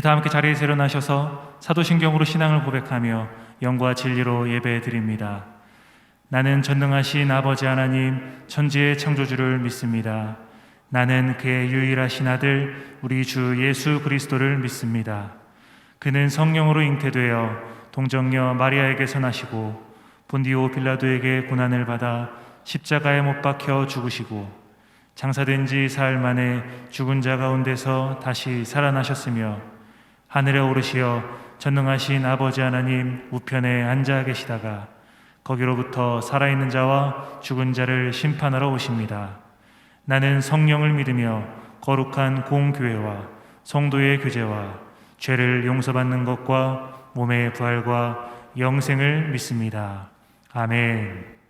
이제 다 함께 자리에서 일어나셔서 사도신경으로 신앙을 고백하며 영과 진리로 예배드립니다. 나는 전능하신 아버지 하나님 천지의 창조주를 믿습니다. 나는 그의 유일하신 아들 우리 주 예수 그리스도를 믿습니다. 그는 성령으로 잉태되어 동정녀 마리아에게서 나시고 본디오 빌라도에게 고난을 받아 십자가에 못 박혀 죽으시고 장사된 지 사흘 만에 죽은 자 가운데서 다시 살아나셨으며 하늘에 오르시어 전능하신 아버지 하나님 우편에 앉아 계시다가 거기로부터 살아있는 자와 죽은 자를 심판하러 오십니다. 나는 성령을 믿으며 거룩한 공교회와 성도의 교제와 죄를 용서받는 것과 몸의 부활과 영생을 믿습니다. 아멘.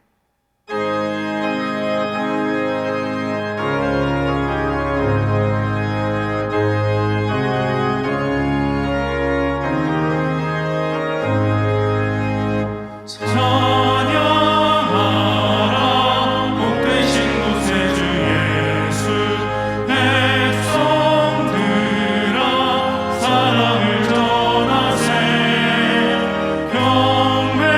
경배하라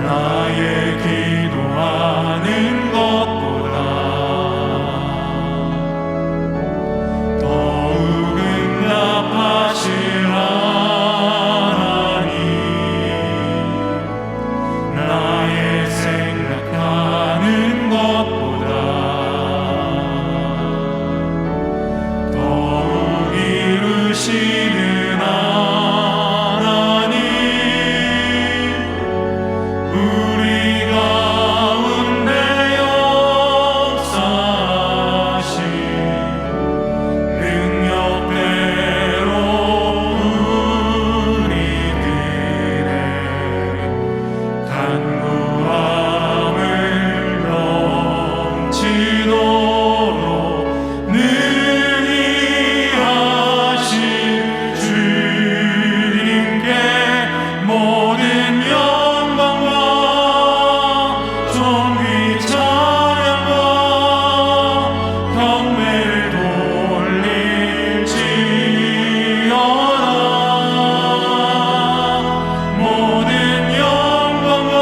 나의 기도하는 것보다 더욱 응답하실 하나님, 나의 생각하는 것보다 더욱 이루시는 하나님, 우리 가운데 역사하신 능력대로 우리들의 간구함을 넘치도록 능히 하신 주님께 모든 영광과 존귀 찬양과 경배를 돌릴지어다. 모든 영광과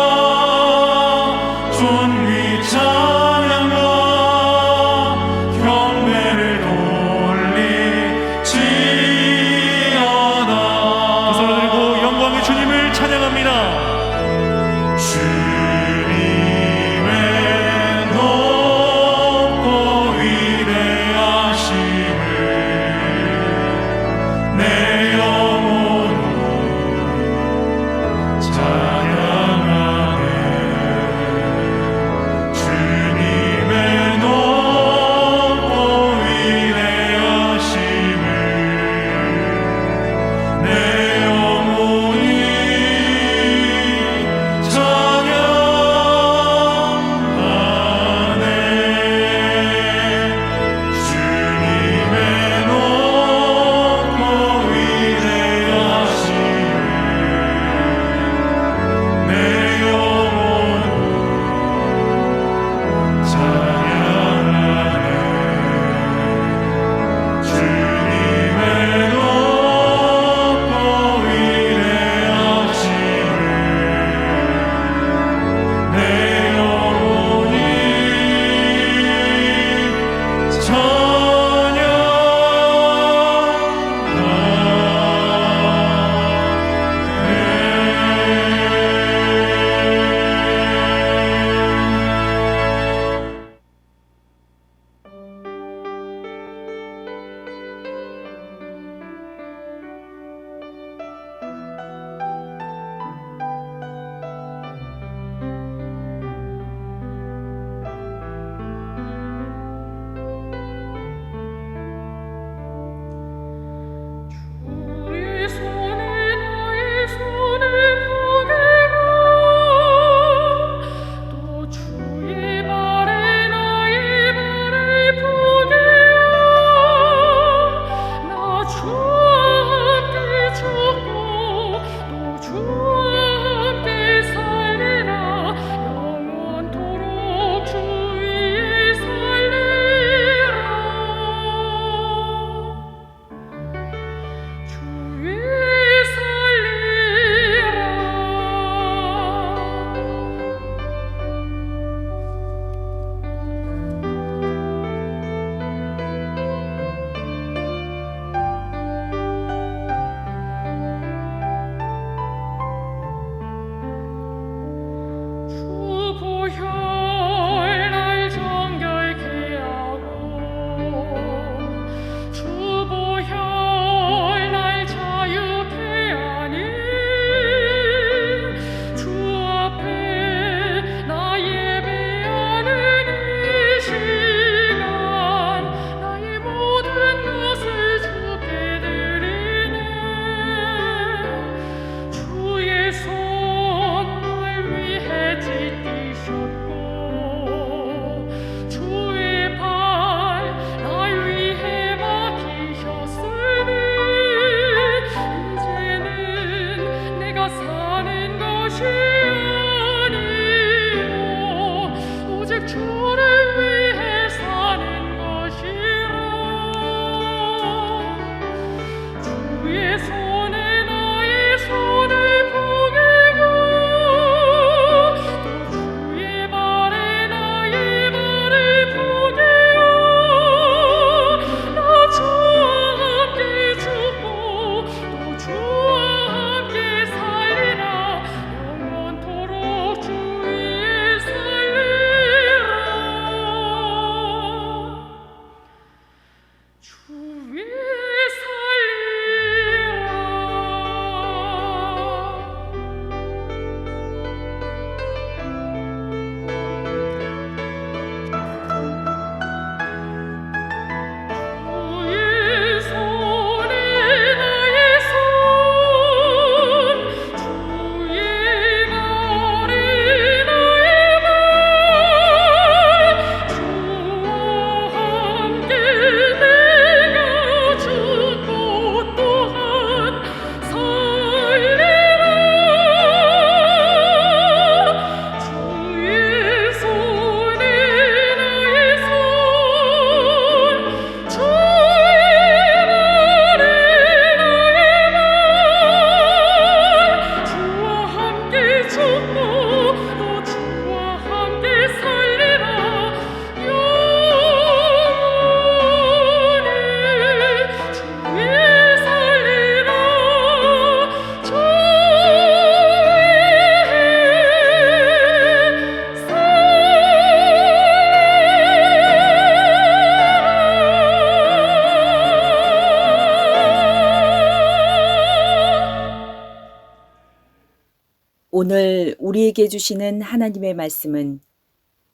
오늘 우리에게 주시는 하나님의 말씀은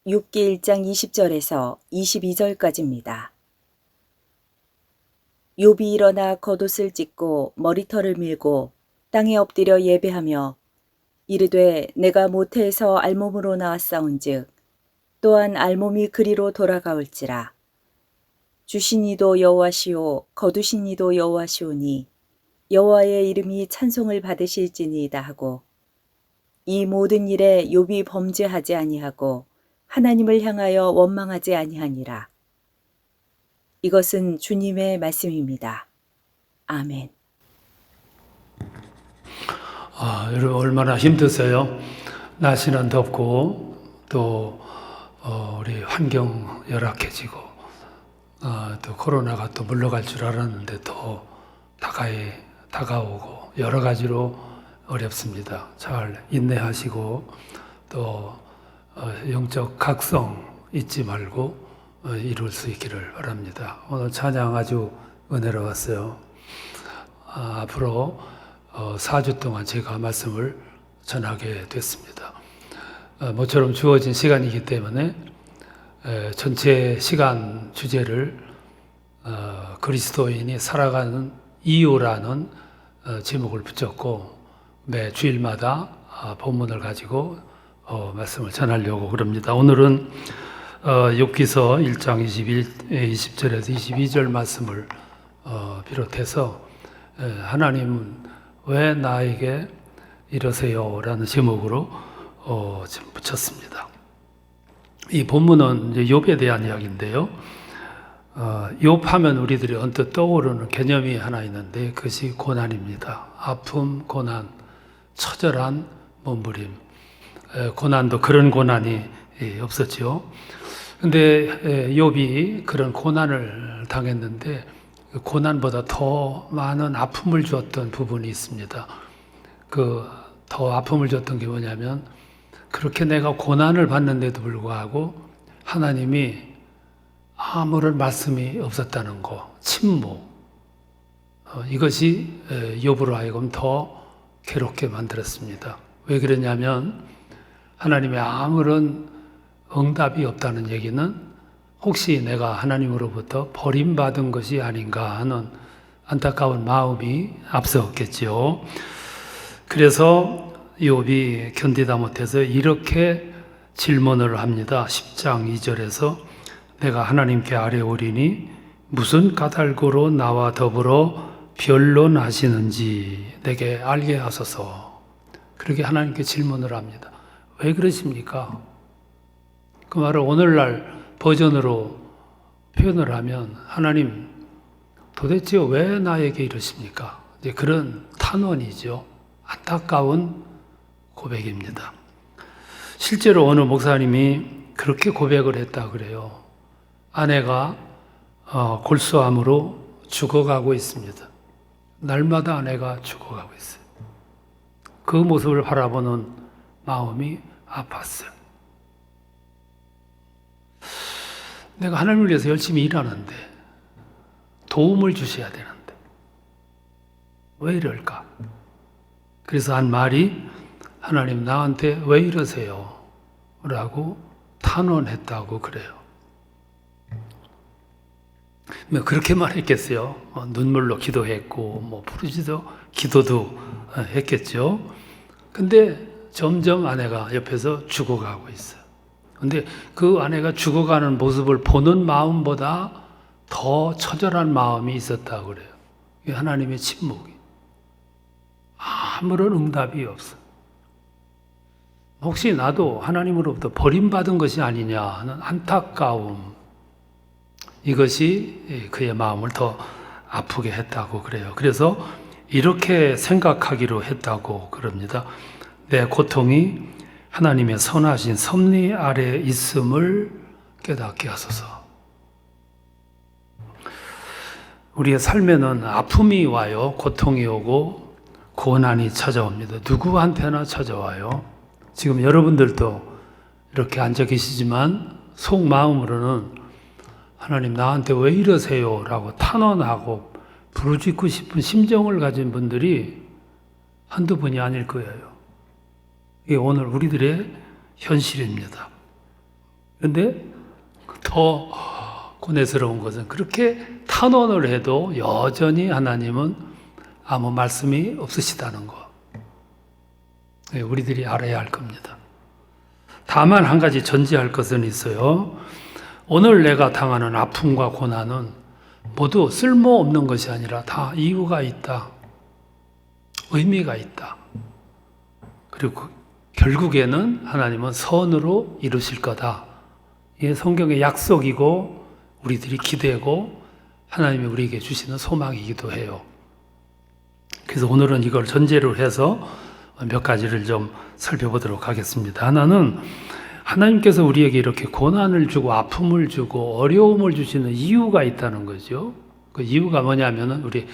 욥기 1장 20절에서 22절까지입니다. 욥이 일어나 겉옷을 찢고 머리털을 밀고 땅에 엎드려 예배하며 이르되 내가 모태에서 알몸으로 나왔사온즉 또한 알몸이 그리로 돌아가올지라. 주신 이도 여호와시오 거두신 이도 여호와시오니 여호와의 이름이 찬송을 받으실지니이다 하고 이 모든 일에 욥이 범죄하지 아니하고 하나님을 향하여 원망하지 아니하니라. 이것은 주님의 말씀입니다. 아멘. 여러분 얼마나 힘드세요? 날씨는 덥고 또 우리 환경 열악해지고 또 코로나가 또 물러갈 줄 알았는데 더 가까이 다가오고 여러 가지로 어렵습니다. 잘 인내하시고 또 영적 각성 잊지 말고 이룰 수 있기를 바랍니다. 오늘 찬양 아주 은혜로웠어요. 앞으로 4주 동안 제가 말씀을 전하게 됐습니다. 모처럼 주어진 시간이기 때문에 전체 시간 주제를 그리스도인이 살아가는 이유라는 제목을 붙였고 매 주일마다 본문을 가지고 말씀을 전하려고 그럽니다. 오늘은 욥기서 1장 20절에서 22절 말씀을 비롯해서 하나님은 왜 나에게 이러세요? 라는 제목으로 지금 붙였습니다. 이 본문은 이제 욥에 대한 이야기인데요. 욥하면 우리들이 언뜻 떠오르는 개념이 하나 있는데 그것이 고난입니다. 아픔, 고난, 처절한 몸부림. 고난도 그런 고난이 없었죠. 근데 욥이 그런 고난을 당했는데 그 고난보다 더 많은 아픔을 주었던 부분이 있습니다. 그 더 아픔을 줬던 게 뭐냐면 그렇게 내가 고난을 받는데도 불구하고 하나님이 아무런 말씀이 없었다는 거, 침묵. 이것이 욥으로 하여금 더 괴롭게 만들었습니다. 왜 그러냐면 하나님의 아무런 응답이 없다는 얘기는 혹시 내가 하나님으로부터 버림받은 것이 아닌가 하는 안타까운 마음이 앞섰겠죠. 그래서 욥이 견디다 못해서 이렇게 질문을 합니다. 10장 2절에서 내가 하나님께 아뢰오리니 무슨 까닭으로 나와 더불어 변론하시는지 내게 알게 하소서. 그렇게 하나님께 질문을 합니다. 왜 그러십니까? 그 말을 오늘날 버전으로 표현을 하면 하나님 도대체 왜 나에게 이러십니까? 이제 그런 탄원이죠. 안타까운 고백입니다. 실제로 어느 목사님이 그렇게 고백을 했다 그래요. 아내가 골수암으로 죽어가고 있습니다. 날마다 아내가 죽어가고 있어요. 그 모습을 바라보는 마음이 아팠어요. 내가 하나님을 위해서 열심히 일하는데 도움을 주셔야 되는데 왜 이럴까? 그래서 한 말이 하나님 나한테 왜 이러세요? 라고 탄원했다고 그래요. 뭐 그렇게 말했겠어요. 눈물로 기도했고 부르짖어 기도도 했겠죠. 근데 점점 아내가 옆에서 죽어가고 있어요. 근데 그 아내가 죽어가는 모습을 보는 마음보다 더 처절한 마음이 있었다고 그래요. 하나님의 침묵이. 아무런 응답이 없어. 혹시 나도 하나님으로부터 버림받은 것이 아니냐 하는 안타까움. 이것이 그의 마음을 더 아프게 했다고 그래요. 그래서 이렇게 생각하기로 했다고 그럽니다. 내 고통이 하나님의 선하신 섭리 아래 있음을 깨닫게 하소서. 우리의 삶에는 아픔이 와요. 고통이 오고 고난이 찾아옵니다. 누구한테나 찾아와요. 지금 여러분들도 이렇게 앉아 계시지만 속마음으로는 하나님 나한테 왜 이러세요? 라고 탄원하고 부르짖고 싶은 심정을 가진 분들이 한두 분이 아닐 거예요. 이게 오늘 우리들의 현실입니다. 그런데 더 고뇌스러운 것은 그렇게 탄원을 해도 여전히 하나님은 아무 말씀이 없으시다는 거. 우리들이 알아야 할 겁니다. 다만 한 가지 전제할 것은 있어요. 오늘 내가 당하는 아픔과 고난은 모두 쓸모없는 것이 아니라 다 이유가 있다. 의미가 있다. 그리고 결국에는 하나님은 선으로 이루실 거다. 이게 성경의 약속이고 우리들이 기대고 하나님이 우리에게 주시는 소망이기도 해요. 그래서 오늘은 이걸 전제로 해서 몇 가지를 좀 살펴보도록 하겠습니다. 하나는 하나님께서 우리에게 이렇게 고난을 주고 아픔을 주고 어려움을 주시는 이유가 있다는 거죠. 그 이유가 뭐냐면은 우리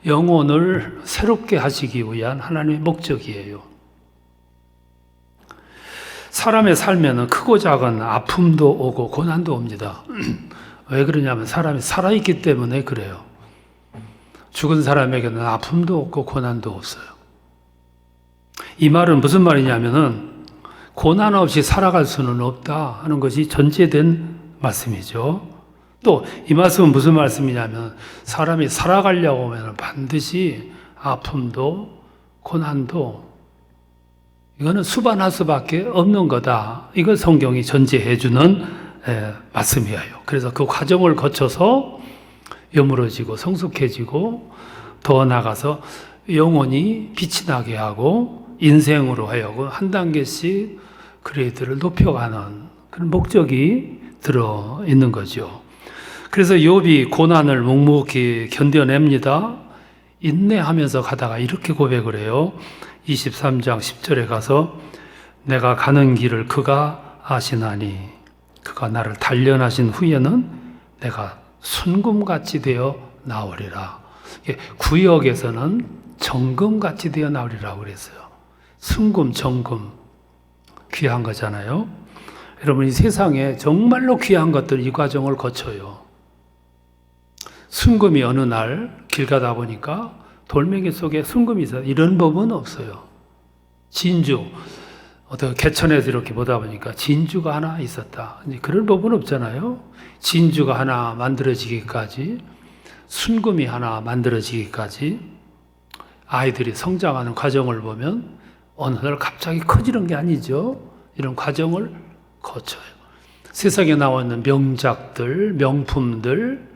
영혼을 새롭게 하시기 위한 하나님의 목적이에요. 사람의 삶에는 크고 작은 아픔도 오고 고난도 옵니다. 왜 그러냐면 사람이 살아있기 때문에 그래요. 죽은 사람에게는 아픔도 없고 고난도 없어요. 이 말은 무슨 말이냐면은 고난 없이 살아갈 수는 없다 하는 것이 전제된 말씀이죠. 또 이 말씀은 무슨 말씀이냐면 사람이 살아가려고 하면 반드시 아픔도 고난도 이거는 수반할 수밖에 없는 거다. 이걸 성경이 전제해 주는 말씀이에요. 그래서 그 과정을 거쳐서 여물어지고 성숙해지고 더 나가서 영혼이 빛이 나게 하고 인생으로 하여금 한 단계씩 그레이드를 높여가는 그런 목적이 들어 있는 거죠. 그래서 욥이 고난을 묵묵히 견뎌냅니다. 인내하면서 가다가 이렇게 고백을 해요. 23장 10절에 가서 내가 가는 길을 그가 아시나니 그가 나를 단련하신 후에는 내가 순금같이 되어 나오리라. 구역에서는 정금같이 되어 나오리라고 그랬어요. 순금, 정금 귀한 거잖아요. 여러분 이 세상에 정말로 귀한 것들 이 과정을 거쳐요. 순금이 어느 날 길 가다 보니까 돌멩이 속에 순금이 있어요. 이런 법은 없어요. 진주, 어떤 개천에서 이렇게 보다 보니까 진주가 하나 있었다. 그런 법은 없잖아요. 진주가 하나 만들어지기까지, 순금이 하나 만들어지기까지 아이들이 성장하는 과정을 보면 어느 날 갑자기 커지는 게 아니죠. 이런 과정을 거쳐요. 세상에 나와 있는 명작들, 명품들,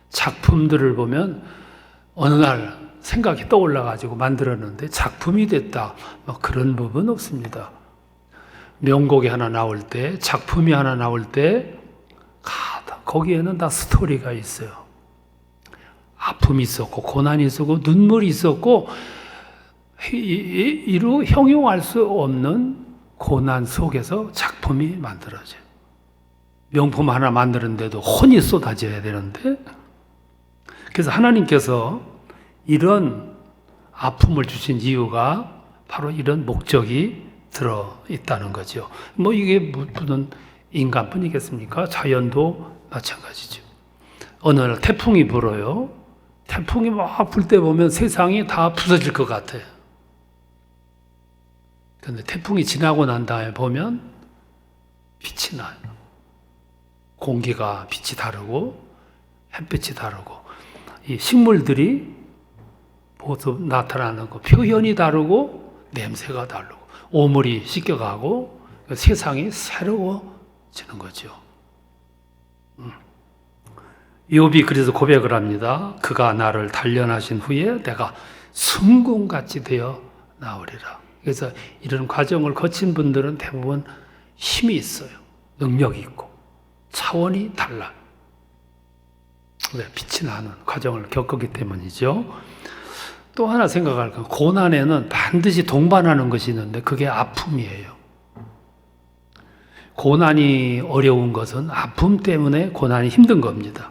작품들을 보면 어느 날 생각이 떠올라가지고 만들었는데 작품이 됐다. 그런 법은 없습니다. 명곡이 하나 나올 때, 작품이 하나 나올 때, 거기에는 다 스토리가 있어요. 아픔이 있었고, 고난이 있었고, 눈물이 있었고, 이루 형용할 수 없는 고난 속에서 작품이 만들어져요. 명품 하나 만드는데도 혼이 쏟아져야 되는데, 그래서 하나님께서 이런 아픔을 주신 이유가 바로 이런 목적이 들어 있다는 거죠. 이게 무슨 인간뿐이겠습니까? 자연도 마찬가지죠. 어느 날 태풍이 불어요. 태풍이 막 불 때 보면 세상이 다 부서질 것 같아요. 그런데 태풍이 지나고 난 다음에 보면 빛이 나요. 공기가 빛이 다르고 햇빛이 다르고 이 식물들이 모두 나타나는 거 표현이 다르고 냄새가 다르고 오물이 씻겨가고 세상이 새로워지는 거죠. 욥이 그래서 고백을 합니다. 그가 나를 단련하신 후에 내가 순금같이 되어 나오리라. 그래서 이런 과정을 거친 분들은 대부분 힘이 있어요. 능력이 있고 차원이 달라요. 왜? 빛이 나는 과정을 겪었기 때문이죠. 또 하나 생각할 건 고난에는 반드시 동반하는 것이 있는데 그게 아픔이에요. 고난이 어려운 것은 아픔 때문에 고난이 힘든 겁니다.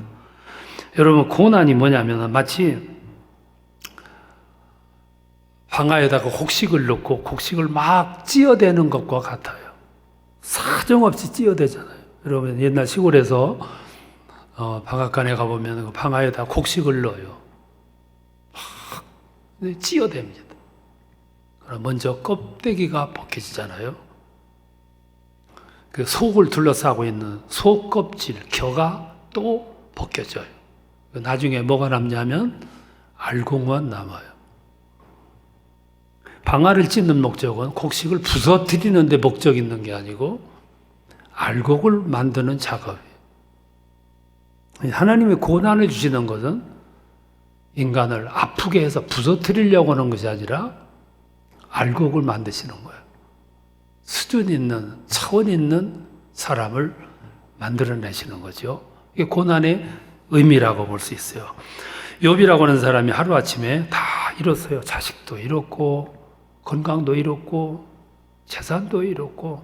여러분 고난이 뭐냐면 마치 방아에다가 곡식을 넣고 곡식을 막 찧어대는 것과 같아요. 사정없이 찧어대잖아요. 여러분 옛날 시골에서 방앗간에 가보면 그 방아에다 곡식을 넣어요. 막 찧어댑니다. 먼저 껍데기가 벗겨지잖아요. 그 속을 둘러싸고 있는 속 껍질, 겨가 또 벗겨져요. 나중에 뭐가 남냐면 알곡만 남아요. 방아를 찢는 목적은 곡식을 부서뜨리는 데 목적이 있는 게 아니고 알곡을 만드는 작업이에요. 하나님이 고난을 주시는 것은 인간을 아프게 해서 부서뜨리려고 하는 것이 아니라 알곡을 만드시는 거예요. 수준 있는, 차원 있는 사람을 만들어내시는 거죠. 이게 고난의 의미라고 볼 수 있어요. 욥이라고 하는 사람이 하루아침에 다 잃었어요. 자식도 잃었고 건강도 잃었고 재산도 잃었고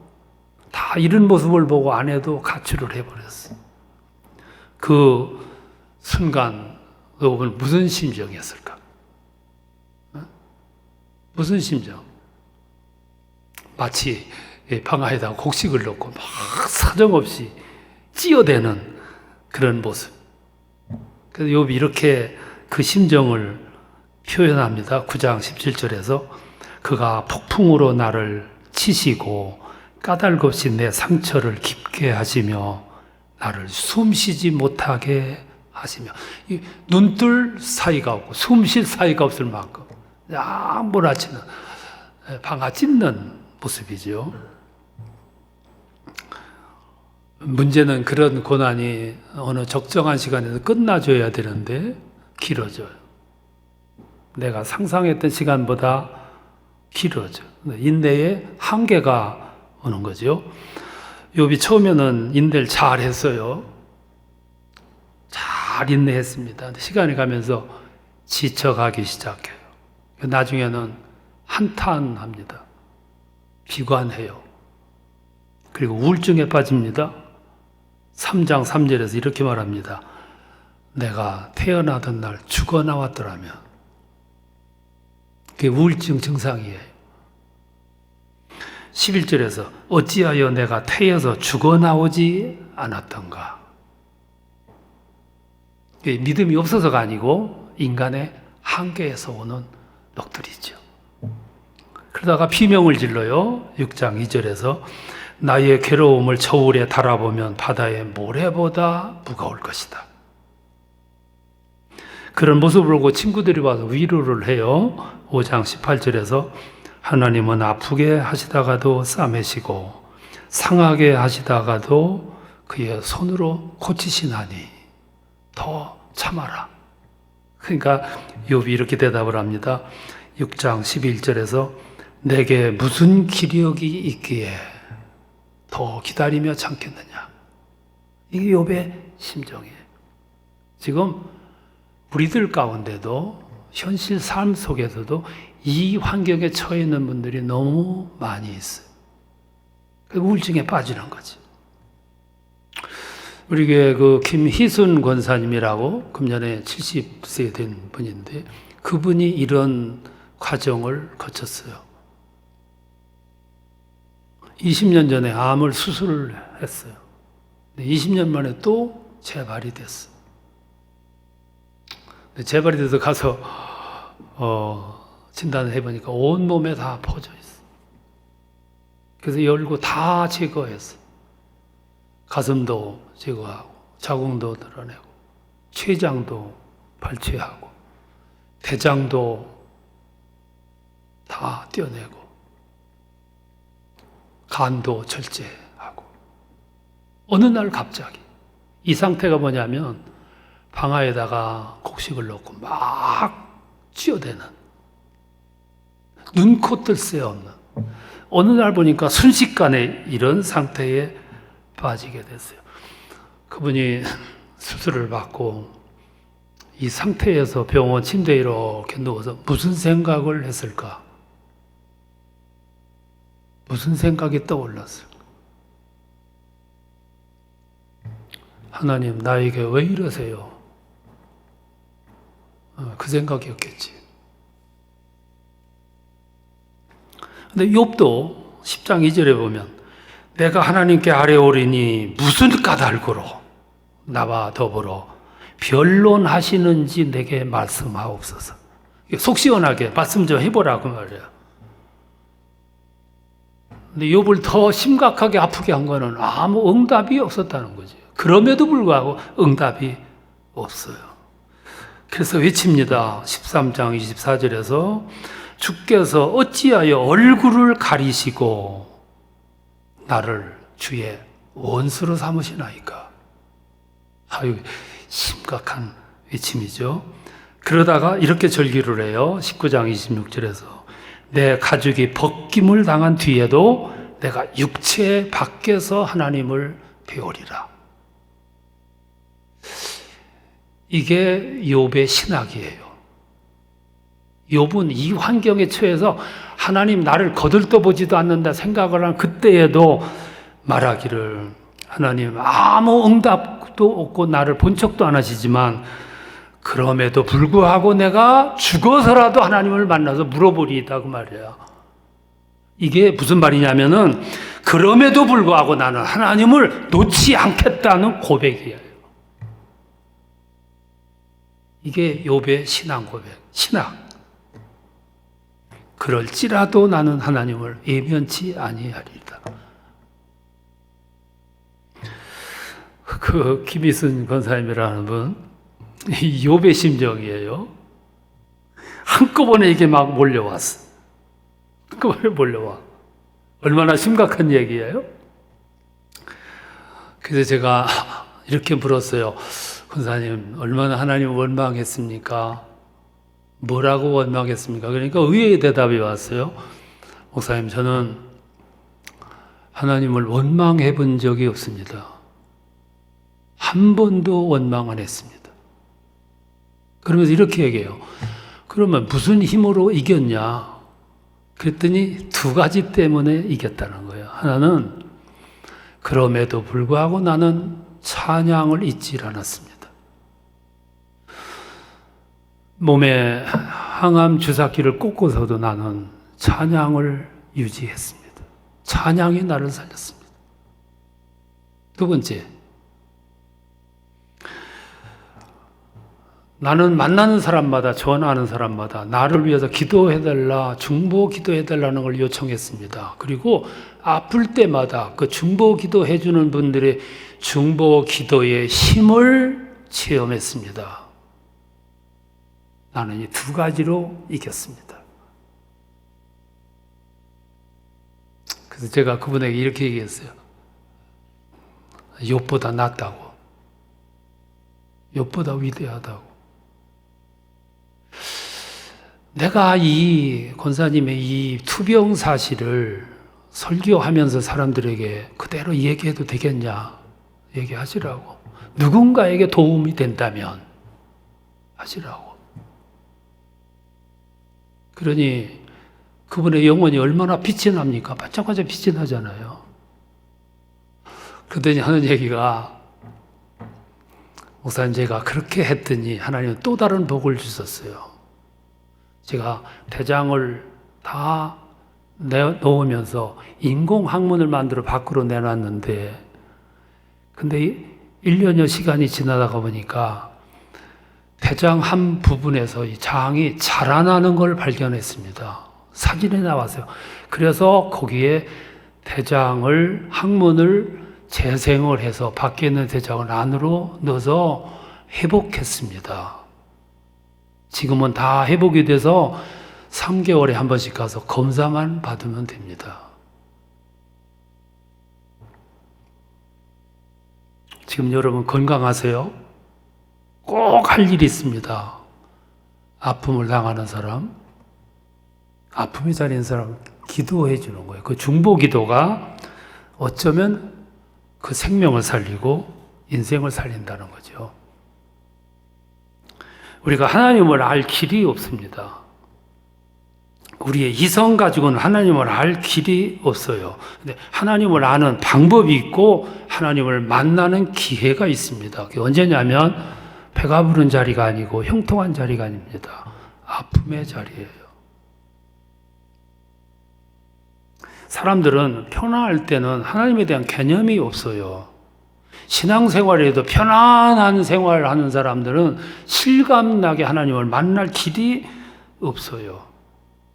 다 잃은 모습을 보고 아내도 가출을 해버렸어요. 그 순간 욥은 무슨 심정이었을까? 무슨 심정? 마치 방아에다가 곡식을 넣고 막 사정없이 찌어대는 그런 모습. 그래서 욥이 이렇게 그 심정을 표현합니다. 9장 17절에서 그가 폭풍으로 나를 치시고 까닭없이 내 상처를 깊게 하시며 나를 숨쉬지 못하게 하시며 눈뜰 사이가 없고 숨쉴 사이가 없을 만큼 야 몰아치는 방아 찢는 모습이죠. 문제는 그런 고난이 어느 적정한 시간에서 끝나줘야 되는데 길어져요. 내가 상상했던 시간보다 길어져. 인내의 한계가 오는 거죠. 욥이 처음에는 인내를 잘 했어요. 잘 인내했습니다. 근데 시간이 가면서 지쳐가기 시작해요. 나중에는 한탄합니다. 비관해요. 그리고 우울증에 빠집니다. 3장 3절에서 이렇게 말합니다. 내가 태어나던 날 죽어 나왔더라면. 그게 우울증 증상이에요. 11절에서 어찌하여 내가 태어서 죽어 나오지 않았던가. 믿음이 없어서가 아니고 인간의 한계에서 오는 넋두리죠. 그러다가 비명을 질러요. 6장 2절에서 나의 괴로움을 저울에 달아보면 바다의 모래보다 무거울 것이다. 그런 모습을 보고 친구들이 와서 위로를 해요. 5장 18절에서 하나님은 아프게 하시다가도 싸매시고 상하게 하시다가도 그의 손으로 고치시나니 더 참아라. 그러니까 욥이 이렇게 대답을 합니다. 6장 11절에서 내게 무슨 기력이 있기에 더 기다리며 참겠느냐. 이게 욥의 심정이에요. 지금 우리들 가운데도 현실 삶 속에서도 이 환경에 처해 있는 분들이 너무 많이 있어요. 우울증에 빠지는 거지. 우리 교회 그 김희순 권사님이라고 금년에 70세 된 분인데 그분이 이런 과정을 거쳤어요. 20년 전에 암을 수술을 했어요. 20년 만에 또 재발이 됐어. 재발이 돼서 가서 진단을 해보니까 온몸에 다 퍼져 있어. 그래서 열고 다 제거했어. 가슴도 제거하고 자궁도 드러내고 췌장도 발췌하고 대장도 다 떼어내고 간도 절제하고 어느 날 갑자기 이 상태가 뭐냐면 방아에다가 곡식을 넣고 막 쥐어대는 눈코 뜰 새 없는 어느 날 보니까 순식간에 이런 상태에 빠지게 됐어요. 그분이 수술을 받고 이 상태에서 병원 침대에 이렇게 누워서 무슨 생각을 했을까? 무슨 생각이 떠올랐을까? 하나님, 나에게 왜 이러세요? 그 생각이었겠지. 근데 욥도 10장 2절에 보면 내가 하나님께 아뢰오리니 무슨 까닭으로 나와 더불어 변론하시는지 내게 말씀하옵소서. 속 시원하게 말씀 좀 해보라고 말이에요. 근데 욥을 더 심각하게 아프게 한 거는 아무 응답이 없었다는 거죠. 그럼에도 불구하고 응답이 없어요. 그래서 외칩니다. 13장 24절에서 주께서 어찌하여 얼굴을 가리시고 나를 주의 원수로 삼으시나이까. 아유, 심각한 외침이죠. 그러다가 이렇게 절기를 해요. 19장 26절에서 내 가죽이 벗김을 당한 뒤에도 내가 육체 밖에서 하나님을 배우리라. 이게 욥의 신학이에요. 욥은 이 환경에 처해서 하나님 나를 거들떠보지도 않는다 생각을 한 그때에도 말하기를 하나님 아무 응답도 없고 나를 본 척도 안 하시지만 그럼에도 불구하고 내가 죽어서라도 하나님을 만나서 물어보리이다 그 말이야. 이게 무슨 말이냐면은 그럼에도 불구하고 나는 하나님을 놓지 않겠다는 고백이에요. 이게 욥의 신앙 고백, 신학. 그럴지라도 나는 하나님을 예면치 아니하리다. 그 김희순 권사님이라는 분, 이 욥의 심정이에요. 한꺼번에 이게 막 몰려왔어. 한꺼번에 몰려와. 얼마나 심각한 얘기예요? 그래서 제가 이렇게 물었어요. 권사님, 얼마나 하나님을 원망했습니까? 뭐라고 원망했습니까? 그러니까 의외의 대답이 왔어요. 목사님, 저는 하나님을 원망해 본 적이 없습니다. 한 번도 원망 안 했습니다. 그러면서 이렇게 얘기해요. 그러면 무슨 힘으로 이겼냐? 그랬더니 두 가지 때문에 이겼다는 거예요. 하나는 그럼에도 불구하고 나는 찬양을 잊지 않았습니다. 몸에 항암 주사기를 꽂고서도 나는 찬양을 유지했습니다. 찬양이 나를 살렸습니다. 두 번째, 나는 만나는 사람마다, 전화하는 사람마다 나를 위해서 기도해달라, 중보 기도해달라는 걸 요청했습니다. 그리고 아플 때마다 그 중보 기도해주는 분들의 중보 기도의 힘을 체험했습니다. 나는 이 두 가지로 이겼습니다. 그래서 제가 그분에게 이렇게 얘기했어요. 욥보다 낫다고. 욥보다 위대하다고. 내가 이 권사님의 이 투병 사실을 설교하면서 사람들에게 그대로 얘기해도 되겠냐? 얘기하시라고. 누군가에게 도움이 된다면 하시라고. 그러니 그분의 영혼이 얼마나 빛이 납니까? 반짝반짝 빛이 나잖아요. 그러더니 하는 얘기가, 목사님, 제가 그렇게 했더니 하나님은 또 다른 복을 주셨어요. 제가 대장을 다 넣으면서 인공항문을 만들어 밖으로 내놨는데, 근데 1년여 시간이 지나다가 보니까 대장 한 부분에서 이 장이 자라나는 걸 발견했습니다. 사진에 나왔어요. 그래서 거기에 대장을, 항문을 재생을 해서 밖에 있는 대장을 안으로 넣어서 회복했습니다. 지금은 다 회복이 돼서 3개월에 한 번씩 가서 검사만 받으면 됩니다. 지금 여러분 건강하세요? 꼭 할 일이 있습니다. 아픔을 당하는 사람, 아픔이 잘린 사람 기도해 주는 거예요. 그 중보 기도가 어쩌면 그 생명을 살리고 인생을 살린다는 거죠. 우리가 하나님을 알 길이 없습니다. 우리의 이성 가지고는 하나님을 알 길이 없어요. 근데 하나님을 아는 방법이 있고 하나님을 만나는 기회가 있습니다. 그게 언제냐면 배가 부른 자리가 아니고 형통한 자리가 아닙니다. 아픔의 자리예요. 사람들은 편안할 때는 하나님에 대한 개념이 없어요. 신앙생활에도 편안한 생활을 하는 사람들은 실감나게 하나님을 만날 길이 없어요.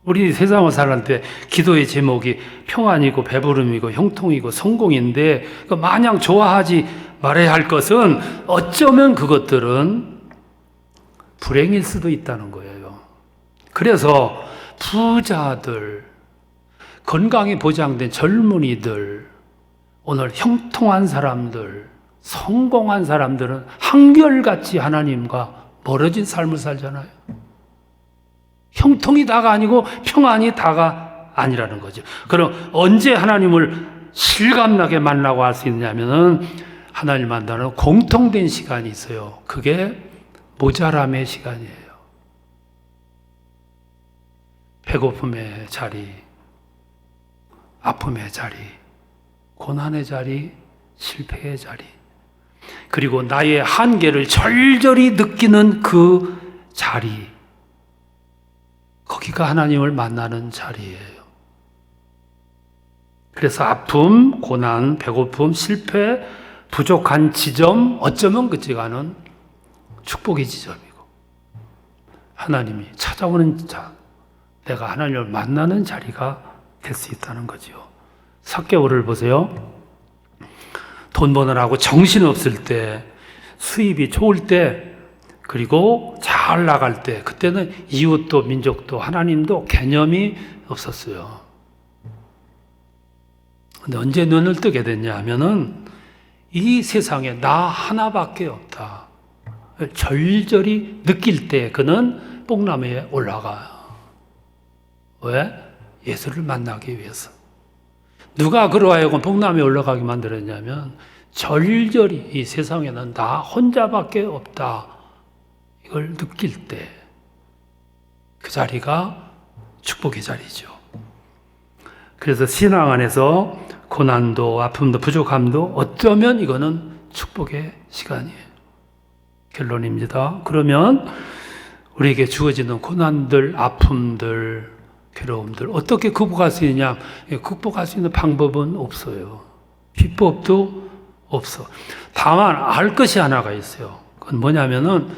우리 세상을 살 때 기도의 제목이 평안이고 배부름이고 형통이고 성공인데 그 마냥 좋아하지 말아야 할 것은 어쩌면 그것들은 불행일 수도 있다는 거예요. 그래서 부자들, 건강이 보장된 젊은이들, 오늘 형통한 사람들, 성공한 사람들은 한결같이 하나님과 멀어진 삶을 살잖아요. 형통이 다가 아니고 평안이 다가 아니라는 거죠. 그럼 언제 하나님을 실감나게 만나고 할 수 있냐면은 하나님 만나는 공통된 시간이 있어요. 그게 모자람의 시간이에요. 배고픔의 자리, 아픔의 자리, 고난의 자리, 실패의 자리, 그리고 나의 한계를 절절히 느끼는 그 자리, 거기가 하나님을 만나는 자리예요. 그래서 아픔, 고난, 배고픔, 실패, 부족한 지점, 어쩌면 그 지간은 축복의 지점이고 하나님이 찾아오는 자, 내가 하나님을 만나는 자리가 될 수 있다는 거죠. 삭개오를 보세요. 돈 버느라고 정신없을 때, 수입이 좋을 때, 그리고 잘 나갈 때, 그때는 이웃도 민족도 하나님도 개념이 없었어요. 근데 언제 눈을 뜨게 됐냐 하면은 이 세상에 나 하나밖에 없다. 절절히 느낄 때 그는 뽕나무에 올라가요. 왜? 예수를 만나기 위해서. 누가 그러하여금 뽕나무에 올라가게 만들었냐면 절절히 이 세상에는 나 혼자밖에 없다. 이걸 느낄 때 그 자리가 축복의 자리죠. 그래서 신앙 안에서 고난도 아픔도 부족함도 어쩌면 이거는 축복의 시간이에요. 결론입니다. 그러면 우리에게 주어지는 고난들, 아픔들, 괴로움들 어떻게 극복할 수 있냐? 극복할 수 있는 방법은 없어요. 비법도 없어. 다만 알 것이 하나가 있어요. 그건 뭐냐면은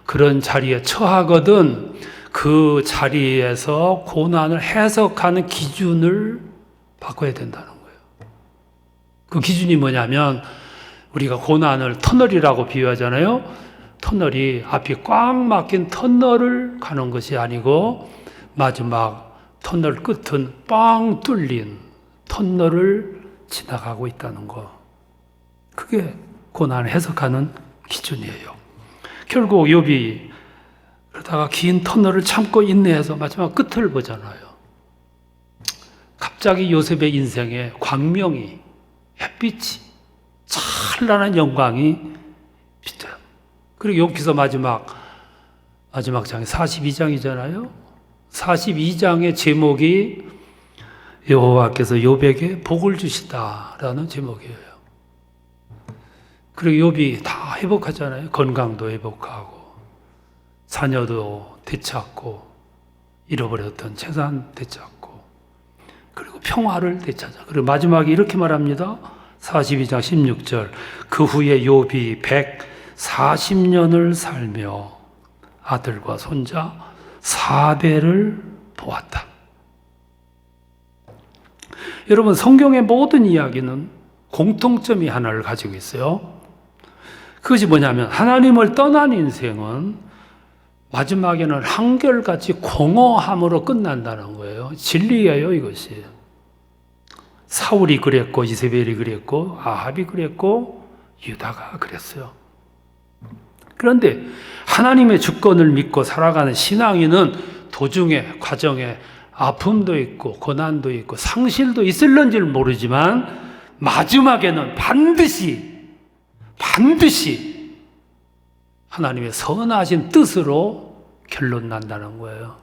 그런 자리에 처하거든 그 자리에서 고난을 해석하는 기준을 바꿔야 된다는 거예요. 그 기준이 뭐냐면 우리가 고난을 터널이라고 비유하잖아요. 터널이 앞이 꽉 막힌 터널을 가는 것이 아니고 마지막 터널 끝은 빵 뚫린 터널을 지나가고 있다는 거. 그게 고난을 해석하는 기준이에요. 결국 욥이 그러다가 긴 터널을 참고 인내해서 마지막 끝을 보잖아요. 갑자기 요셉의 인생에 광명이, 햇빛이, 찬란한 영광이 비쳐요. 그리고 욥기서 마지막 장이 42장이잖아요. 42장의 제목이 여호와께서 욥에게 복을 주시다라는 제목이에요. 그리고 욥이 다 회복하잖아요. 건강도 회복하고 자녀도 되찾고 잃어버렸던 재산 되찾고 그리고 평화를 되찾아. 그리고 마지막에 이렇게 말합니다. 42장 16절 그 후에 욥이 140년을 살며 아들과 손자 4대를 보았다. 여러분 성경의 모든 이야기는 공통점이 하나를 가지고 있어요. 그것이 뭐냐면 하나님을 떠난 인생은 마지막에는 한결같이 공허함으로 끝난다는 거예요. 진리예요, 이것이. 사울이 그랬고 이세벨이 그랬고 아합이 그랬고 유다가 그랬어요. 그런데 하나님의 주권을 믿고 살아가는 신앙인은 도중에 과정에 아픔도 있고 고난도 있고 상실도 있을런지는 모르지만 마지막에는 반드시 하나님의 선하신 뜻으로 결론 난다는 거예요.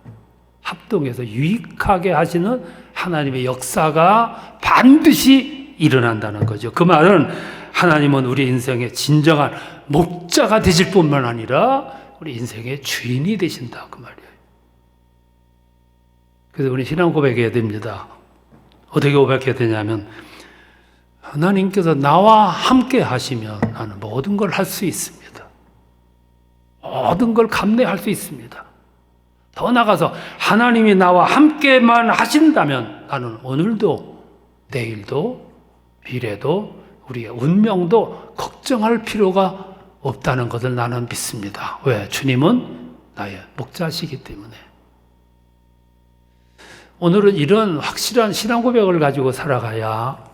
합동해서 유익하게 하시는 하나님의 역사가 반드시 일어난다는 거죠. 그 말은 하나님은 우리 인생의 진정한 목자가 되실 뿐만 아니라 우리 인생의 주인이 되신다 그 말이에요. 그래서 우리 신앙 고백해야 됩니다. 어떻게 고백해야 되냐면 하나님께서 나와 함께 하시면 나는 모든 걸 할 수 있습니다. 모든 걸 감내할 수 있습니다. 더 나가서 하나님이 나와 함께만 하신다면 나는 오늘도 내일도 미래도 우리의 운명도 걱정할 필요가 없다는 것을 나는 믿습니다. 왜? 주님은 나의 목자시기 때문에. 오늘은 이런 확실한 신앙 고백을 가지고 살아가야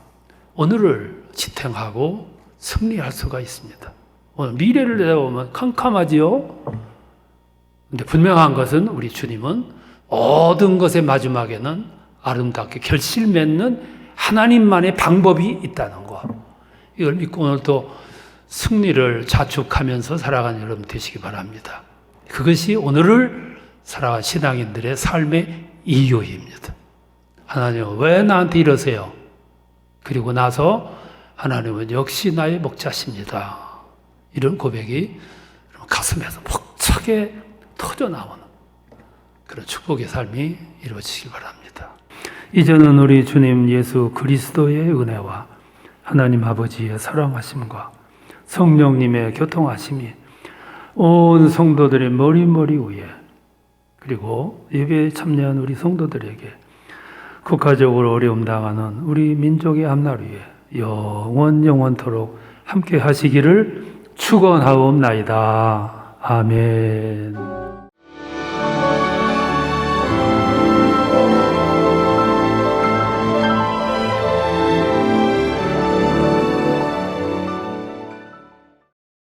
오늘을 지탱하고 승리할 수가 있습니다. 오늘 미래를 내다보면 캄캄하지요? 근데 분명한 것은 우리 주님은 모든 것의 마지막에는 아름답게 결실 맺는 하나님만의 방법이 있다는 것. 이걸 믿고 오늘도 승리를 자축하면서 살아가는 여러분 되시기 바랍니다. 그것이 오늘을 살아간 신앙인들의 삶의 이유입니다. 하나님은 왜 나한테 이러세요? 그리고 나서 하나님은 역시 나의 목자십니다. 이런 고백이 가슴에서 벅차게 터져나오는 그런 축복의 삶이 이루어지시기 바랍니다. 이제는 우리 주님 예수 그리스도의 은혜와 하나님 아버지의 사랑하심과 성령님의 교통하심이 온 성도들의 머리 위에 그리고 예배에 참여한 우리 성도들에게 국가적으로 어려움 당하는 우리 민족의 앞날 위에 영원토록 함께 하시기를 축원하옵나이다. 아멘.